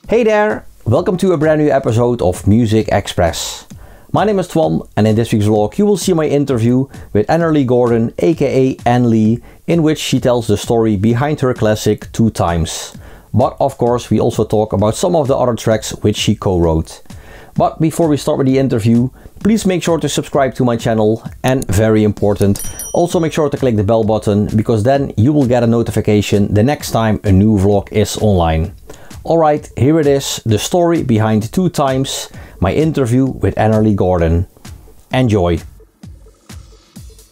Hey there! Welcome to a brand new episode of Muzikxpress. My name is Twan, and in this week's vlog you will see my interview with Annerley Gordon, aka Annerley, in which she tells the story behind her classic 2 Times. But of course we also talk about some of the other tracks which she co-wrote. But before we start with the interview, please make sure to subscribe to my channel, and very important, also make sure to click the bell button, because then you will get a notification the next time a new vlog is online. Alright, here it is, the story behind 2 Times, my interview with Annerley Gordon. Enjoy!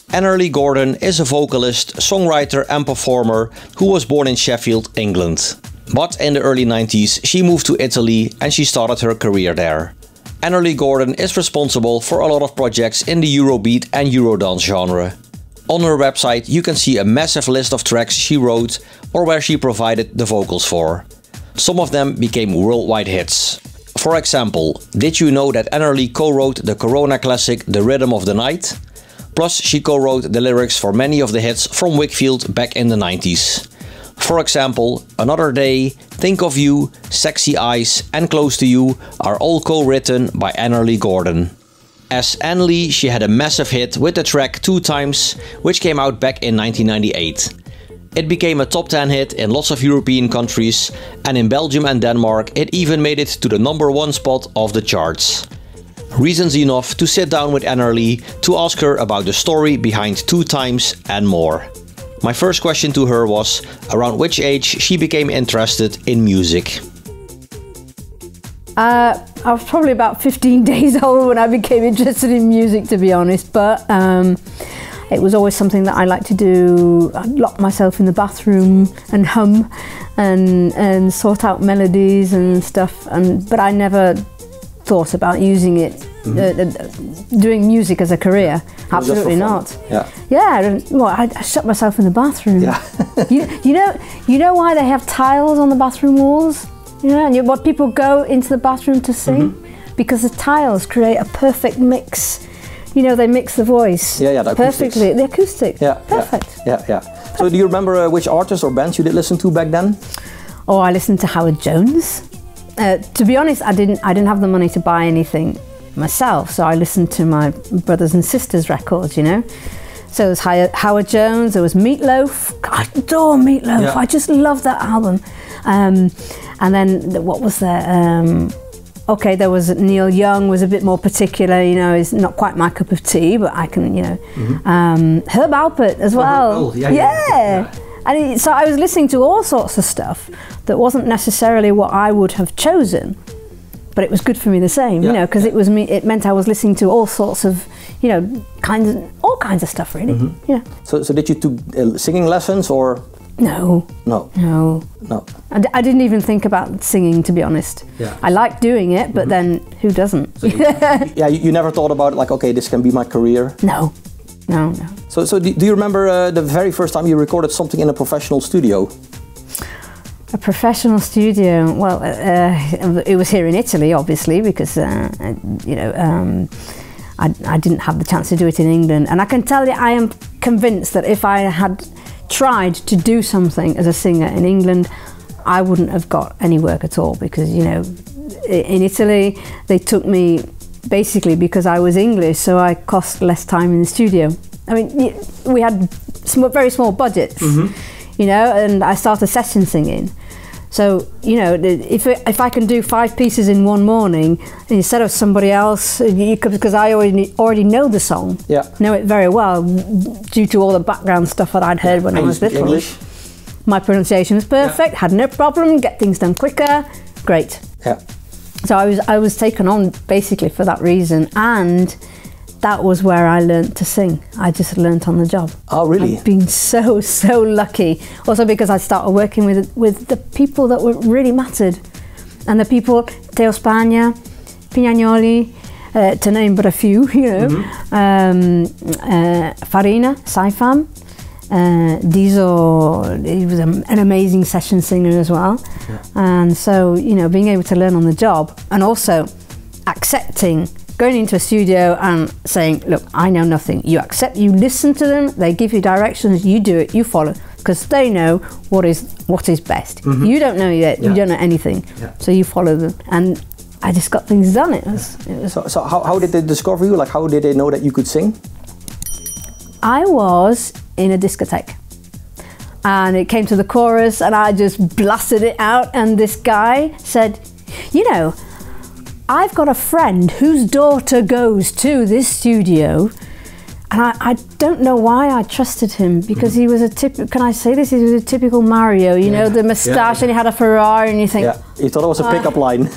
Annerley Gordon is a vocalist, songwriter and performer who was born in Sheffield, England. But in the early 90s she moved to Italy and she started her career there. Annerley Gordon is responsible for a lot of projects in the Eurobeat and eurodance genre. On her website you can see a massive list of tracks she wrote or where she provided the vocals for. Some of them became worldwide hits. For example, did you know that Annerley co-wrote the Corona classic The Rhythm of the Night? Plus she co-wrote the lyrics for many of the hits from Wakefield back in the 90s. For example, Another Day, Think of You, Sexy Eyes and Close to You are all co-written by Annerley Gordon. As Annerley, she had a massive hit with the track 2 Times, which came out back in 1998. It became a top 10 hit in lots of European countries, and in Belgium and Denmark it even made it to the #1 spot of the charts. Reasons enough to sit down with Annerley to ask her about the story behind 2 Times and more. My first question to her was around which age she became interested in music. I was probably about 15 days old when I became interested in music, to be honest, but it was always something that I liked to do. I'd lock myself in the bathroom and hum and sort out melodies and stuff, but I never thought about using it, doing music as a career. Absolutely not. Yeah. Well, I shut myself in the bathroom. Yeah. you know why they have tiles on the bathroom walls? Yeah, and what people go into the bathroom to sing? Because the tiles create a perfect mix. You know, they mix the voice perfectly. The acoustics. Yeah, perfect. Yeah. So do you remember which artists or bands you did listen to back then? Oh, I listened to Howard Jones. To be honest, I didn't have the money to buy anything myself, so I listened to my brothers and sisters' records, you know. So it was Howard Jones, there was Meatloaf. I adore Meatloaf. Yeah. I just love that album. And then what was there? Okay, there was Neil Young, was a bit more particular, you know, is not quite my cup of tea, but I can, you know. Herb Alpert as well. Yeah. And so I was listening to all sorts of stuff that wasn't necessarily what I would have chosen, but it was good for me the same, you know, because it meant I was listening to all sorts of, you know, all kinds of stuff really. Yeah. So did you do singing lessons or? No. I didn't even think about singing, to be honest. Yeah. I liked doing it, but then who doesn't? So you never thought about like, okay, this can be my career? No. So do you remember the very first time you recorded something in a professional studio? A professional studio? Well, it was here in Italy, obviously, because you know, I didn't have the chance to do it in England. And I can tell you, I am convinced that if I had tried to do something as a singer in England, I wouldn't have got any work at all, because, you know, in Italy they took me basically because I was English, so I cost less time in the studio. I mean, we had very small budgets, you know, and I started session singing. So, you know, if I can do 5 pieces in one morning instead of somebody else, because I already know the song, know it very well, due to all the background stuff that I'd heard when I was little. English? My pronunciation was perfect, had no problem, get things done quicker, great. Yeah. So I was taken on basically for that reason, and that was where I learned to sing. I just learned on the job. Oh, really? I've been so lucky. Also because I started working with the people that really mattered. And the people, Teo Spagna, Pignanoli, to name but a few, you know. Farina, Saifam. Dizo, he was an amazing session singer as well. Yeah. And so, you know, being able to learn on the job, and also accepting going into a studio and saying, look, I know nothing. You accept, you listen to them, they give you directions, you do it, you follow. because they know what is best. You don't know yet. You don't know anything, so you follow them. And I just got things done. It was. So how did they discover you? Like, how did they know that you could sing? I was in a discotheque, and it came to the chorus, and I just blasted it out. And this guy said, "You know, I've got a friend whose daughter goes to this studio." And I don't know why I trusted him, because he was a can I say this? He was a typical Mario, you know, the moustache, and he had a Ferrari, and you think... Yeah, you thought it was a pickup line.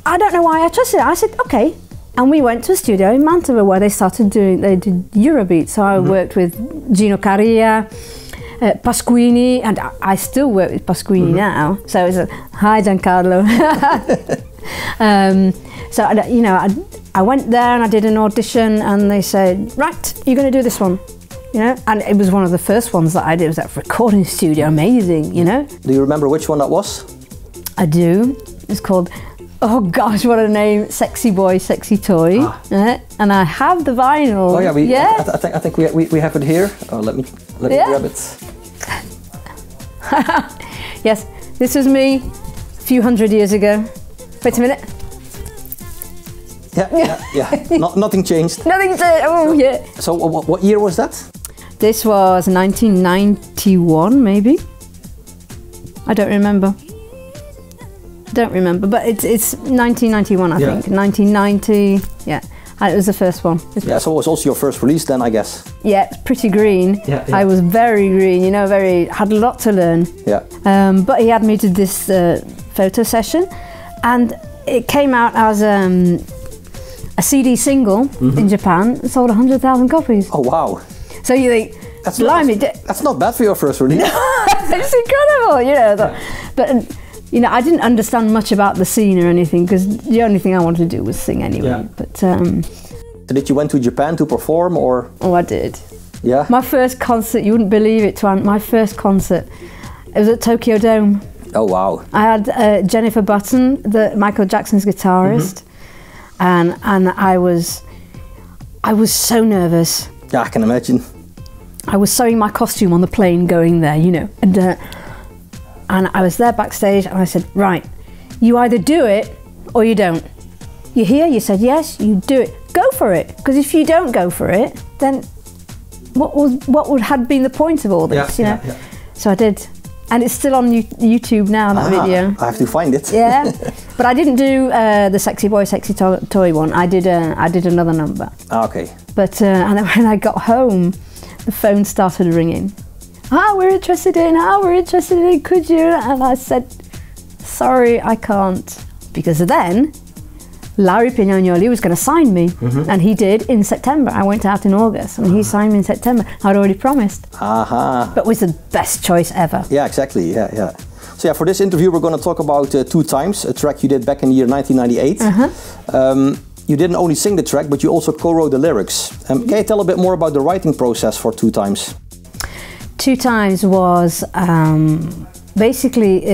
I don't know why I trusted it. I said, okay. And we went to a studio in Mantova where they did Eurobeat. So I worked with Gino Caria, Pasquini, and I still work with Pasquini now. So it's hi Giancarlo. So, you know, I went there and I did an audition, and they said, right, you're going to do this one, you know, and it was one of the first ones that I did. It was at a recording studio, amazing, you know. Do you remember which one that was? I do. It's called, oh gosh, what a name, Sexy Boy, Sexy Toy. And I have the vinyl. Oh yeah, I think we have it here. Oh, let me grab it. Yes, this was me a few hundred years ago. Wait a minute. Yeah. Nothing changed. Nothing changed. Oh yeah. So what year was that? This was 1991, maybe. I don't remember. But it's 1991, I think. 1990. Yeah. And it was the first one. Yeah. So it was also your first release then, I guess. Yeah, it's pretty green. Yeah. I was very green. You know, had a lot to learn. Yeah. But he had me to this photo session, and it came out as a CD single in Japan. It sold 100,000 copies. Oh wow! So you think, that's not bad for your first release. It's incredible, you know. But you know, I didn't understand much about the scene or anything, because the only thing I wanted to do was sing anyway. Yeah. But so did you went to Japan to perform, or? Oh, I did. Yeah. My first concert, you wouldn't believe it, Twan. My first concert, it was at Tokyo Dome. Oh wow! I had Jennifer Button, Michael Jackson's guitarist, and I was so nervous. Yeah, I can imagine. I was sewing my costume on the plane going there, you know, and I was there backstage, and I said, right, you either do it or you don't. You hear? You said yes, you do it. Go for it, because if you don't go for it, then what would have been the point of all this, you know? Yeah. So I did. And it's still on YouTube now, that video. I have to find it. Yeah, but I didn't do the Sexy Boy, Sexy Toy one. I did another number. Okay. But and then when I got home, the phone started ringing. We're interested in, could you? And I said, sorry, I can't. Because then, Larry Pignoli was going to sign me, and he did in September. I went out in August, and he signed me in September. I'd already promised. But it was the best choice ever. Yeah, exactly. Yeah. So yeah, for this interview, we're going to talk about Two Times, a track you did back in the year 1998. You didn't only sing the track, but you also co-wrote the lyrics. Can you tell a bit more about the writing process for Two Times? Two Times was basically.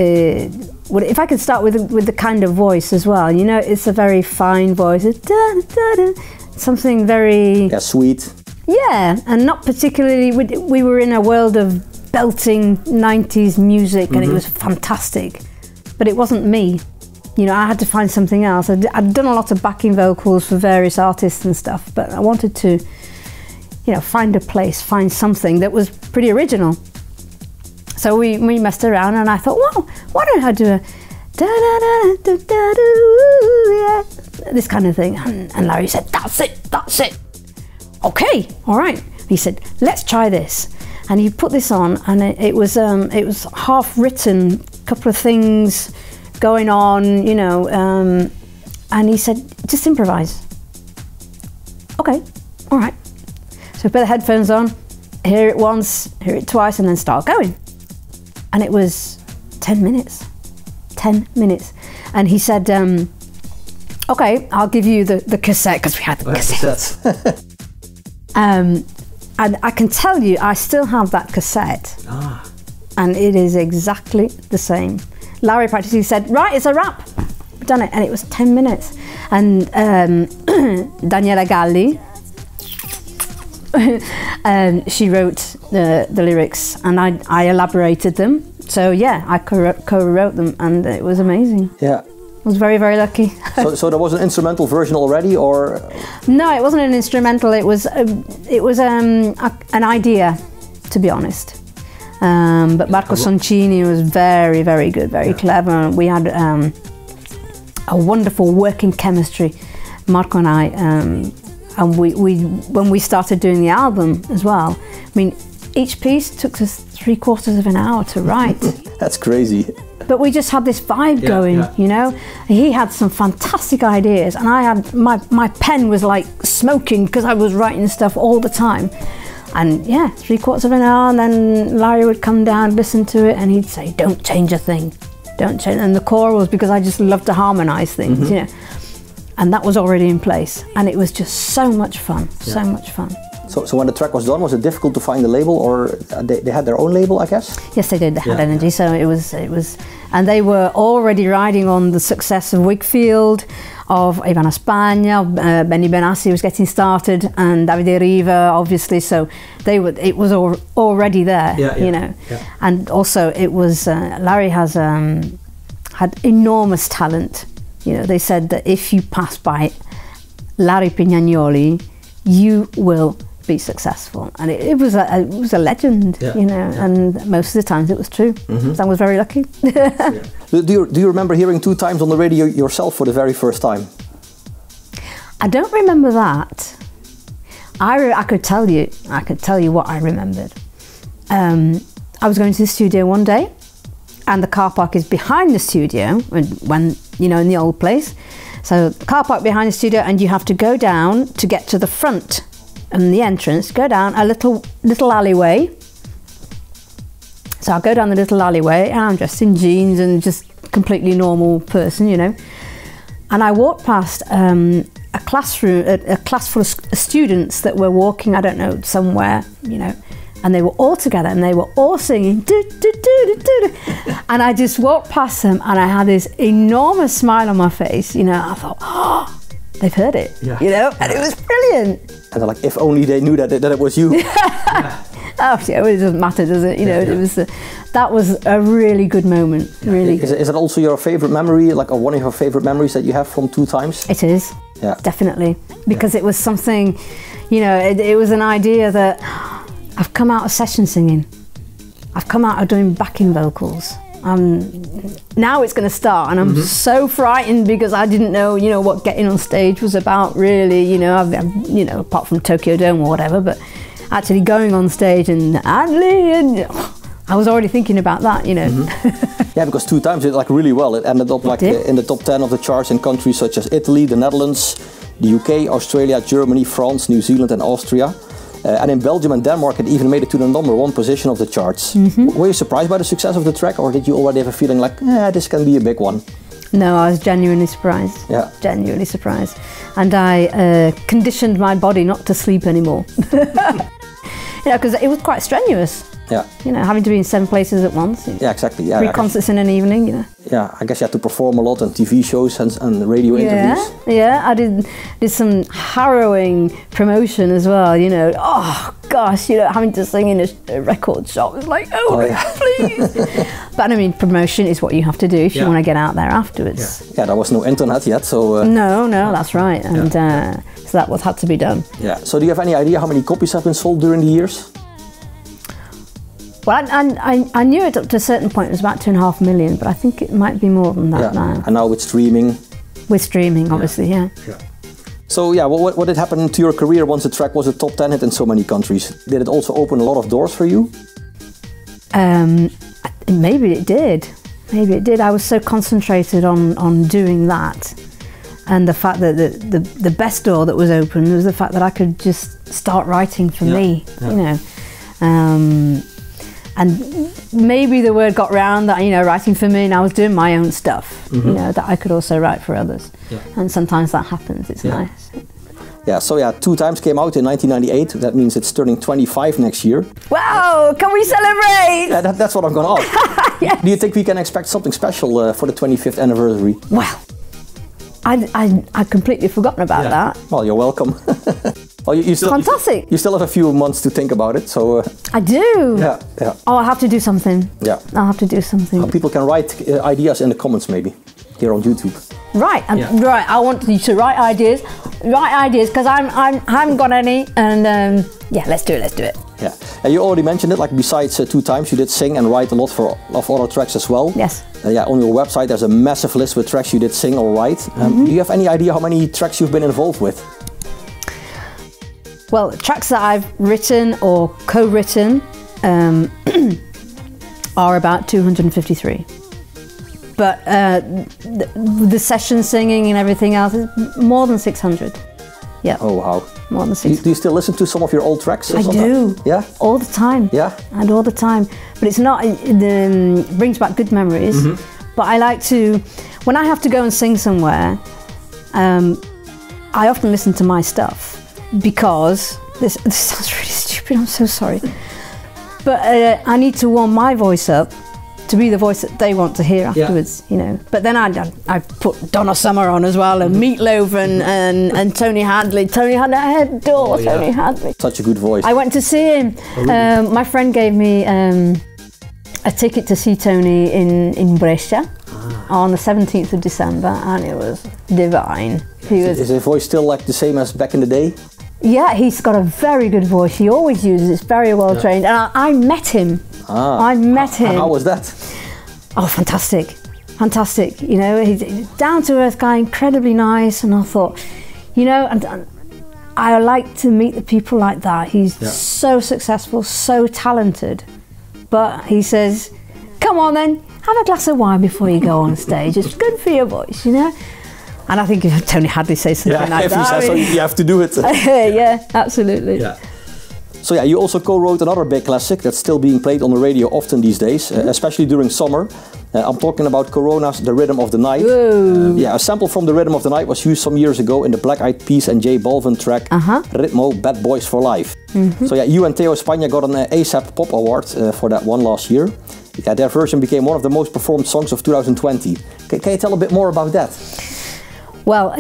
If I could start with the kind of voice as well, you know, it's a very fine voice. It's something very... Yeah, sweet. Yeah, and not particularly... We were in a world of belting 90s music, and it was fantastic. But it wasn't me. You know, I had to find something else. I'd done a lot of backing vocals for various artists and stuff, but I wanted to, you know, find a place, find something that was pretty original. So we messed around, and I thought, well, why don't I do a da-da-da-da-da-da-da, this kind of thing? And Larry said, that's it. Okay, all right. He said, let's try this. And he put this on, and it was half written, a couple of things going on, you know, and he said, just improvise. Okay, all right. So put the headphones on, hear it once, hear it twice, and then start going. And it was 10 minutes. 10 minutes. And he said, okay, I'll give you the cassette, because we had the cassette. And I can tell you, I still have that cassette. And it is exactly the same. Larry practically said, right, it's a wrap. We've done it. And it was 10 minutes. And Daniela Galli, she wrote the lyrics, and I elaborated them. So yeah, I co-wrote them, and it was amazing. Yeah. I was very, very lucky. So there was an instrumental version already, or? No, it wasn't an instrumental. It was an idea, to be honest. But Marco Soncini was very, very good, very clever. We had a wonderful working chemistry, Marco and I. And when we started doing the album as well, I mean, each piece took us 3/4 of an hour to write. That's crazy. But we just had this vibe going, you know. He had some fantastic ideas, and I had my pen was like smoking because I was writing stuff all the time. And yeah, 3/4 of an hour, and then Larry would come down, listen to it, and he'd say, "Don't change a thing, don't change." And the core was because I just love to harmonise things, you know. And that was already in place, and it was just so much fun, so much fun. So when the track was done, was it difficult to find the label, or they had their own label, I guess? Yes, they did. They had Energy, so it was, and they were already riding on the success of Wakefield, of Ivana Spagna, Benny Benassi was getting started, and Davide Riva, obviously. So it was already there, you know. Yeah. And also, it was Larry had enormous talent. You know, they said that if you pass by Larry Pignanoli, you will be successful, and it was a legend, you know. And most of the times it was true. So I was very lucky. Do you remember hearing 2 times on the radio yourself for the very first time? I don't remember that. I could tell you what I remembered. I was going to the studio one day, and the car park is behind the studio when you know, in the old place. So car park behind the studio, and you have to go down to get to the front and the entrance, go down a little alleyway. So I go down the little alleyway, and I'm dressed in jeans and just completely normal person, you know. And I walked past a classroom, a class full of students that were walking, I don't know, somewhere, you know. And they were all together, and they were all singing, do, do, do, do, do. And I just walked past them, and I had this enormous smile on my face, you know. I thought, oh, they've heard it, you know, and it was brilliant. And they're like, if only they knew that it was you. Oh yeah, well, it doesn't matter, does it? You know, it was that was a really good moment. Really. Is it also your favorite memory, like one of your favorite memories that you have from 2 times? It is. Yeah. Definitely, because it was something, you know, it was an idea that I've come out of session singing. I've come out of doing backing vocals. Now it's going to start, and I'm so frightened because I didn't know, you know, what getting on stage was about, really. You know, you know, apart from Tokyo Dome or whatever, but actually going on stage and I was already thinking about that, you know. Yeah, because 2 times it like really well. It ended up like in the top 10 of the charts in countries such as Italy, the Netherlands, the UK, Australia, Germany, France, New Zealand, and Austria. And in Belgium and Denmark, it even made it to the #1 position of the charts. Were you surprised by the success of the track, or did you already have a feeling like, this can be a big one? No, I was genuinely surprised. Yeah. Genuinely surprised. And I conditioned my body not to sleep anymore. You know, because it was quite strenuous. Yeah. You know, having to be in 7 places at once. Yeah, exactly. Yeah. 3 concerts in an evening, you know. Yeah, I guess you had to perform a lot on TV shows and radio interviews. Yeah, I did some harrowing promotion as well, you know. Oh gosh, you know, having to sing in a record shop was like, please. But I mean, promotion is what you have to do if you want to get out there afterwards. Yeah, there was no internet yet, so... No, that's right, and so that was had to be done. Yeah, so do you have any idea how many copies have been sold during the years? Well, I knew it up to a certain point. It was about 2.5 million, but I think it might be more than that now. And now with streaming? With streaming, obviously, yeah. So yeah, what did happen to your career once the track was a top 10 hit in so many countries? Did it also open a lot of doors for you? Maybe it did. Maybe it did. I was so concentrated on doing that. And the fact that the best door that was open was the fact that I could just start writing for me, you know. And maybe the word got round that, you know, writing for me, and I was doing my own stuff, you know, that I could also write for others. And sometimes that happens, it's nice. Yeah, so yeah, 2 times came out in 1998. That means it's turning 25 next year. Wow, can we celebrate? Yeah, that's what I'm going to ask. Yes. Do you think we can expect something special for the 25th anniversary? Well, I'd completely forgotten about that. Well, you're welcome. Well, you still, fantastic. You still have a few months to think about it, so... I do. Yeah, yeah. Oh, I have to do something. Yeah. I'll have to do something. People can write ideas in the comments, maybe, here on YouTube. Right, right. I want you to write ideas, because I haven't got any, and yeah, let's do it. Yeah, and you already mentioned it. Like besides 2 times, you did sing and write a lot of other tracks as well. Yes. Yeah, on your website there's a massive list with tracks you did sing or write. Do you have any idea how many tracks you've been involved with? Well, tracks that I've written or co-written are about 253. But the session singing and everything else is more than 600. Yeah. Oh wow. More than 600. Do you still listen to some of your old tracks? I do. Yeah. All the time. Yeah. And all the time. But it's not. It brings back good memories. But I like to, when I have to go and sing somewhere, I often listen to my stuff because this sounds really stupid. I'm so sorry. But I need to warm my voice up to be the voice that they want to hear afterwards, you know. But then I put Donna Summer on as well, and Meatloaf and Tony Hadley. I adore Tony Hadley. Such a good voice. I went to see him. Oh, really? My friend gave me a ticket to see Tony in Brescia on the 17th of December, and it was divine. Is his voice still like the same as back in the day? Yeah, he's got a very good voice. He always uses it. It's very well trained. And I met him. I met him. How was that? Oh, fantastic. Fantastic. You know, he's a down-to-earth guy, incredibly nice. And I thought, you know, and I like to meet the people like that. He's so successful, so talented. But he says, come on then, have a glass of wine before you go on stage. It's good for your voice, you know. And I think if Tony Hadley says something like that, if he says so, you have to do it. Yeah, absolutely. Yeah. So yeah, you also co-wrote another big classic that's still being played on the radio often these days, especially during summer. I'm talking about Corona's The Rhythm of the Night. Yeah, a sample from The Rhythm of the Night was used some years ago in the Black Eyed Peas and J Balvin track Ritmo, Bad Boys for Life. So yeah, you and Theo España got an ASAP Pop Award for that one last year. Yeah, their version became one of the most performed songs of 2020. Can you tell a bit more about that? Well,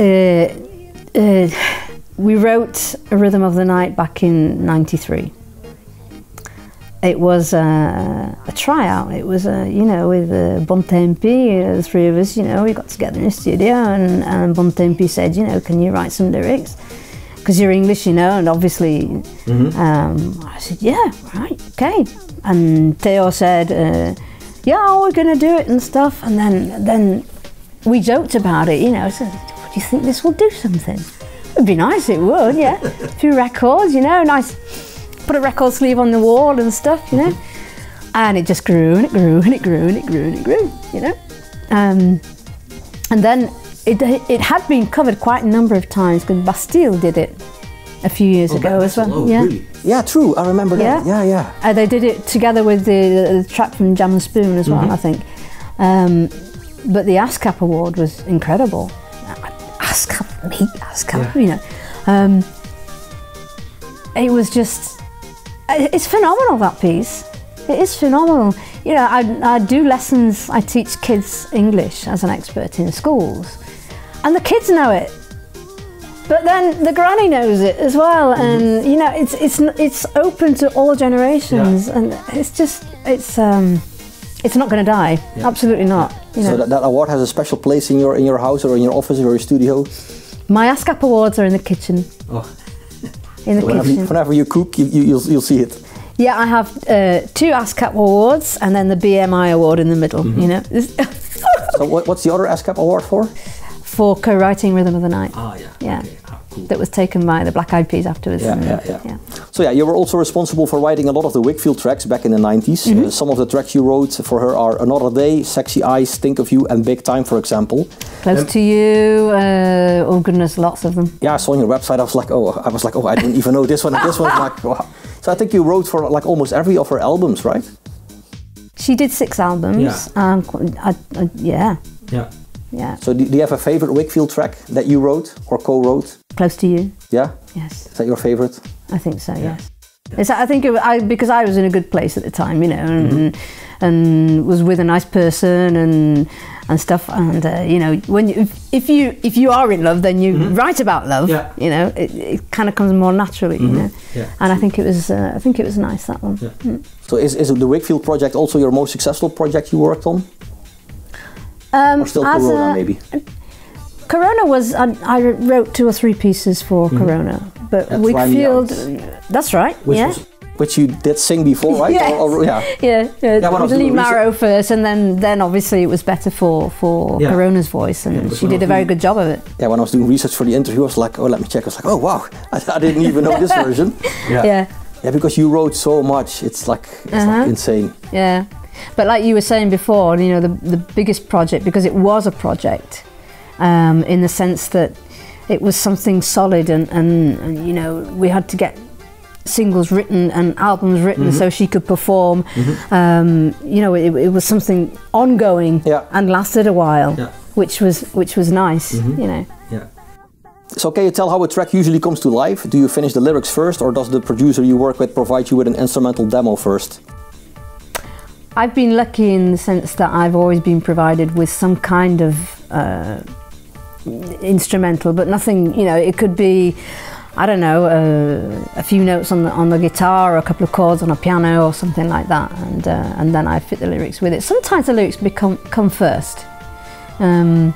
we wrote A Rhythm of the Night back in '93. It was a tryout. It was, you know, with Bontempi, the 3 of us, you know, we got together in the studio, and Bontempi said, you know, can you write some lyrics? Because you're English, you know, and obviously, I said, yeah, right, okay. And Theo said, yeah, we're going to do it and stuff. And then we joked about it, you know, said, do you think this will do something? It'd be nice, it would, yeah. A few records, you know, nice, put a record sleeve on the wall and stuff, you know. And it just grew and it grew and it grew and it grew and it grew, you know. And then it had been covered quite a number of times because Bastille did it a few years ago as well. Oh, really? Yeah, true, I remember that. Yeah. They did it together with the track from Jam and Spoon as well, I think. But the ASCAP award was incredible. ASCAP, you know. It was just, it's phenomenal, that piece. It is phenomenal. You know, I do lessons, I teach kids English as an expert in schools, and the kids know it. But then the granny knows it as well, and you know, it's open to all generations, and it's just, it's not going to die. Absolutely not. You know. So that award has a special place in your house or in your office or your studio? My ASCAP awards are in the kitchen. Oh. In the kitchen. Whenever you cook, you'll see it. Yeah, I have 2 ASCAP awards and then the BMI award in the middle. You know. So what's the other ASCAP award for? For co-writing Rhythm of the Night. Oh yeah. Yeah. Okay. Cool. That was taken by the Black Eyed Peas afterwards. Yeah. So yeah, you were also responsible for writing a lot of the Wakefield tracks back in the 90s. Some of the tracks you wrote for her are Another Day, Sexy Eyes, Think of You, and Big Time, for example. Close to You. Oh goodness, lots of them. Yeah, I saw on your website. I was like, oh, I didn't even know this one. And this one, like, wow. So I think you wrote for like almost every of her albums, right? She did 6 albums. Yeah. Yeah. So do you have a favorite Wakefield track that you wrote or co-wrote? Close to You. Yeah? Yes. Is that your favorite? I think so, yes. I think because I was in a good place at the time, you know, and was with a nice person, and and stuff. And you know, when if you are in love, then you write about love. Yeah. You know, it kind of comes more naturally. You know, and I think it was nice, that one. Yeah. So is the Wakefield project also your most successful project you worked on? Or still Corona, maybe? Corona was, I wrote 2 or 3 pieces for Corona, but Wakefield, that's right, Which you did sing before, right? Yeah. Lee Marrow first, and then obviously it was better for Corona's voice, and she did a very good job of it. Yeah, when I was doing research for the interview, I was like, oh, let me check. I was like, oh wow, I didn't even know this version. Yeah, because you wrote so much, it's like insane. Yeah, but like you were saying before, you know, the biggest project, because it was a project, in the sense that it was something solid, and you know, we had to get singles written and albums written so she could perform. You know, it was something ongoing and lasted a while, which was nice. You know. Yeah. So can you tell how a track usually comes to life? Do you finish the lyrics first, or does the producer you work with provide you with an instrumental demo first? I've been lucky in the sense that I've always been provided with some kind of instrumental, but nothing, you know, it could be, I don't know, a few notes on the guitar, or a couple of chords on a piano, or something like that, and then I fit the lyrics with it. Sometimes the lyrics come first. When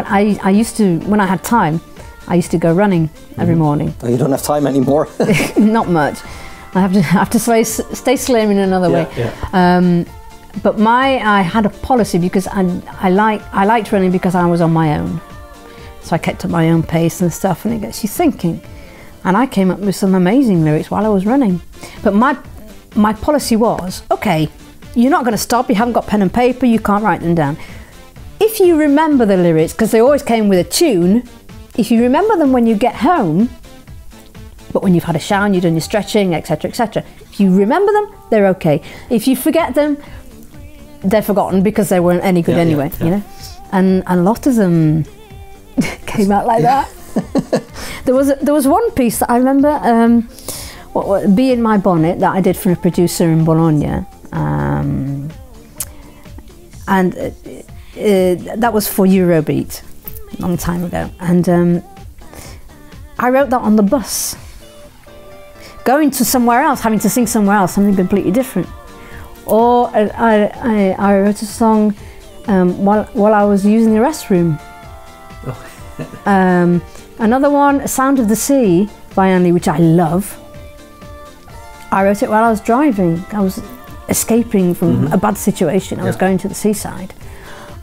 I had time, I used to go running every morning. Oh, you don't have time anymore. Not much. I have to stay slim in another way. But I had a policy, because I liked running because I was on my own. So I kept at my own pace and stuff, and it gets you thinking. And I came up with some amazing lyrics while I was running. But my policy was, okay, you're not going to stop, you haven't got pen and paper, you can't write them down. If you remember the lyrics, because they always came with a tune, if you remember them when you get home, but when you've had a shower and you've done your stretching, etc., etc., if you remember them, they're okay. If you forget them, they're forgotten, because they weren't any good anyway, you know. And a lot of them came out like that. There was one piece that I remember, Be in My Bonnet, that I did for a producer in Bologna, and that was for Eurobeat a long time ago, and I wrote that on the bus, going to somewhere else, having to sing somewhere else, something completely different. Or I wrote a song while I was using the restroom. Another one, Sound of the Sea by Annerley, which I love. I wrote it while I was driving. I was escaping from a bad situation. I was going to the seaside,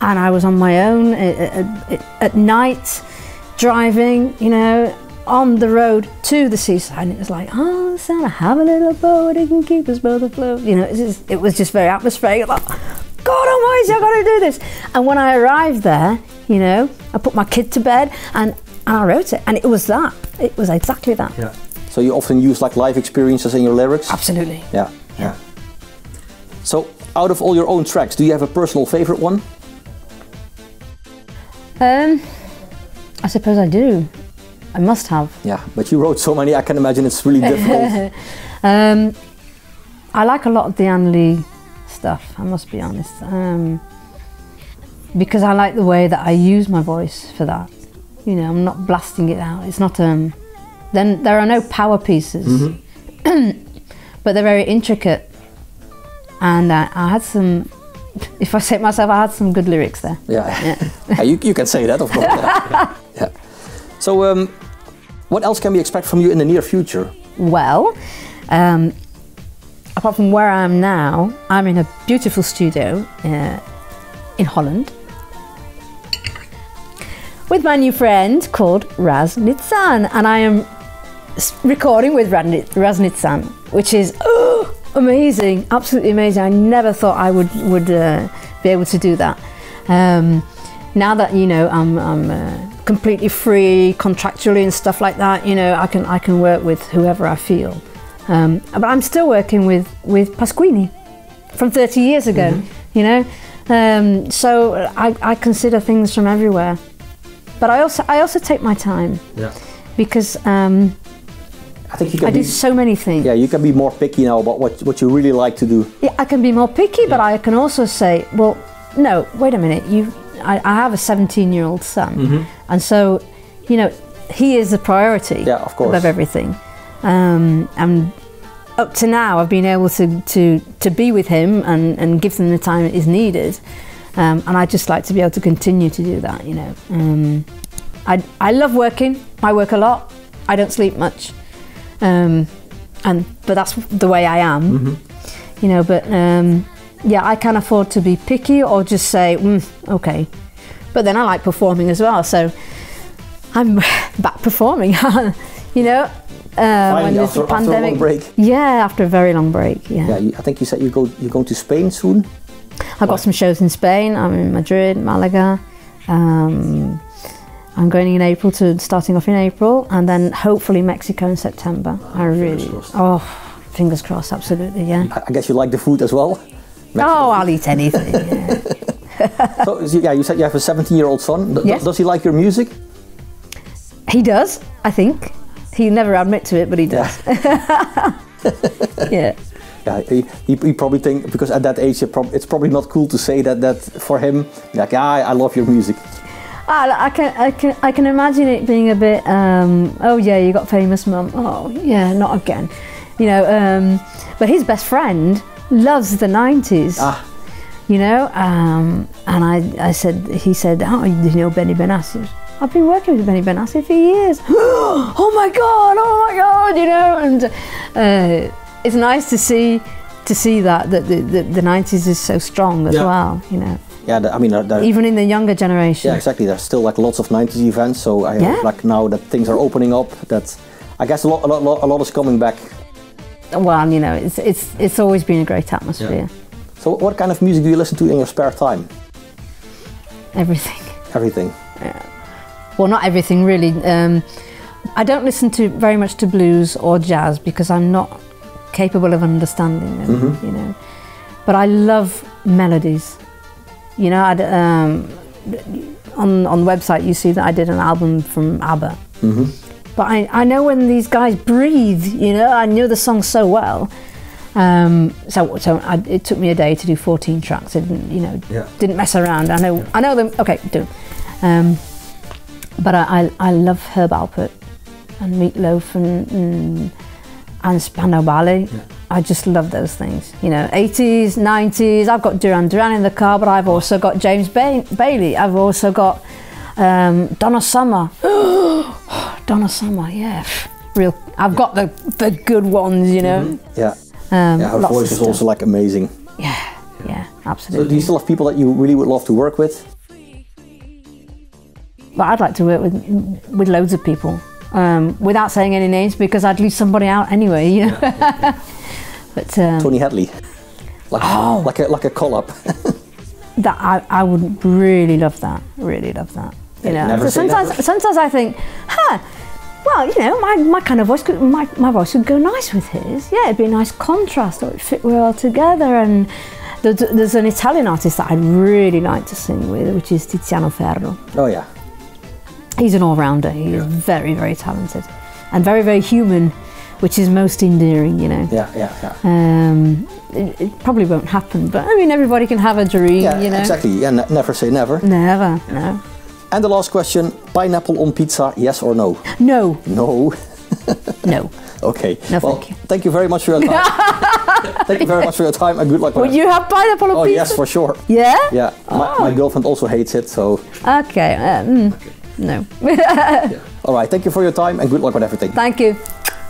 and I was on my own at night, driving, you know, on the road to the seaside, and it was like, oh, son, I have a little boat, it can keep us both afloat. You know, it was just very atmospheric. Like, God almighty, I've got to do this. And when I arrived there, you know, I put my kid to bed, and I wrote it, and it was that. It was exactly that. Yeah. So you often use like life experiences in your lyrics? Absolutely. Yeah. So out of all your own tracks, do you have a personal favorite one? I suppose I do. I must have. Yeah, but you wrote so many, I can imagine it's really difficult. I like a lot of the Annerley stuff, I must be honest. Because I like the way that I use my voice for that. You know, I'm not blasting it out. It's not, then there are no power pieces, but they're very intricate. And I had some, if I say it myself, I had some good lyrics there. Yeah. You can say that, of course. Yeah. So, what else can we expect from you in the near future? Well, apart from where I am now, I'm in a beautiful studio in Holland with my new friend called Raz Nitsan, and I am recording with Raz Nitsan, which is amazing, absolutely amazing. I never thought I would be able to do that. Now that, you know, I'm completely free contractually and stuff like that, you know, I can work with whoever I feel. But I'm still working with Pasquini from 30 years ago, you know. So I consider things from everywhere. But I also take my time, because I think you can do so many things. Yeah, you can be more picky now about what you really like to do. Yeah, I can be more picky, but I can also say, well, no, wait a minute, I have a 17-year-old son, and so, you know, he is the priority of course. Of everything. And up to now, I've been able to be with him and give them the time that is needed. And I just like to be able to continue to do that, you know. I love working. I work a lot. I don't sleep much. But that's the way I am, you know. But yeah, I can afford to be picky or just say, okay. But then I like performing as well, so I'm back performing, you know. Finally, after a long break. Yeah, after a very long break. Yeah. I think you said you're going to Spain soon. I've got some shows in Spain. I'm in Madrid, Malaga. I'm going in April, starting off in April, and then hopefully Mexico in September. Fingers crossed, absolutely, yeah. I guess you like the food as well? Oh, I'll eat anything, yeah. So, yeah, you said you have a 17-year-old son. Yes. Does he like your music? He does, I think. He'll never admit to it, but he does. Yeah. Yeah, he probably think, because at that age it's probably not cool to say that for him, like, I love your music. I can imagine it being a bit, oh yeah, you got famous mum, oh yeah, not again, you know. But his best friend loves the 90s, you know, and he said, oh, you know Benny Benassi? I've been working with Benny Benassi for years. Oh my God, you know. And it's nice to see that the 90s is so strong as well, you know. Yeah, I mean, even in the younger generation. Yeah, exactly. There's still like lots of 90s events, so I hope, like, now that things are opening up, that I guess a lot is coming back. Well, you know, it's always been a great atmosphere. Yeah. So what kind of music do you listen to in your spare time? Everything. Everything. Yeah. Well, not everything really. I don't listen very much to blues or jazz because I'm not capable of understanding them, you know. But I love melodies. You know, on the website you see that I did an album from ABBA. But I know when these guys breathe, you know, I knew the song so well. It took me a day to do 14 tracks. I didn't, you know, didn't mess around. I know them. Okay, do. But I love Herb Alpert and Meatloaf and Spandau Ballet. Yeah. I just love those things. You know, 80s, 90s. I've got Duran Duran in the car, but I've also got James Bailey. I've also got Donna Summer. Donna Summer, yeah. I've got the good ones, you know. Yeah. Her voice is also like amazing. Yeah, absolutely. So do you still have people that you really would love to work with? But I'd like to work with loads of people, without saying any names, because I'd leave somebody out anyway, you know. But Tony Hadley, like a collab. That I would really love that. Really love that. You know. So sometimes I think, well, you know, my kind of voice my voice would go nice with his. Yeah, it'd be a nice contrast, or it'd fit well together. And there's an Italian artist that I'd really like to sing with, which is Tiziano Ferro. Oh yeah. He's an all-rounder. He is very, very talented and very, very human, which is most endearing, you know. It probably won't happen, but I mean, everybody can have a dream, you know. Exactly. Yeah, never say never. Never, no. And the last question, pineapple on pizza, yes or no? No. No? No. Okay. No, well, thank you. Thank you very much for your time. Thank you very much for your time and good luck. Would you have pineapple on pizza? Oh, yes, for sure. Yeah? Yeah. My girlfriend also hates it, so... Okay. No. All right, thank you for your time and good luck with everything. Thank you.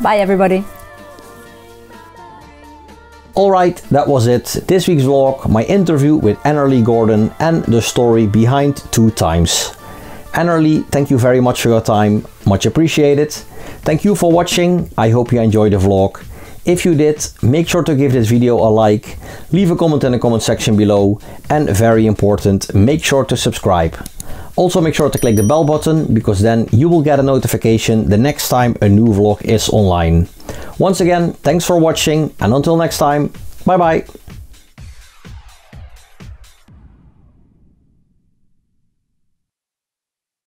Bye, everybody. All right, that was it. This week's vlog, my interview with Annerley Gordon and the story behind 2 times. Annerley, thank you very much for your time. Much appreciated. Thank you for watching. I hope you enjoyed the vlog. If you did, make sure to give this video a like, leave a comment in the comment section below, and very important, make sure to subscribe. Also make sure to click the bell button, because then you will get a notification the next time a new vlog is online. Once again, thanks for watching, and until next time, bye bye!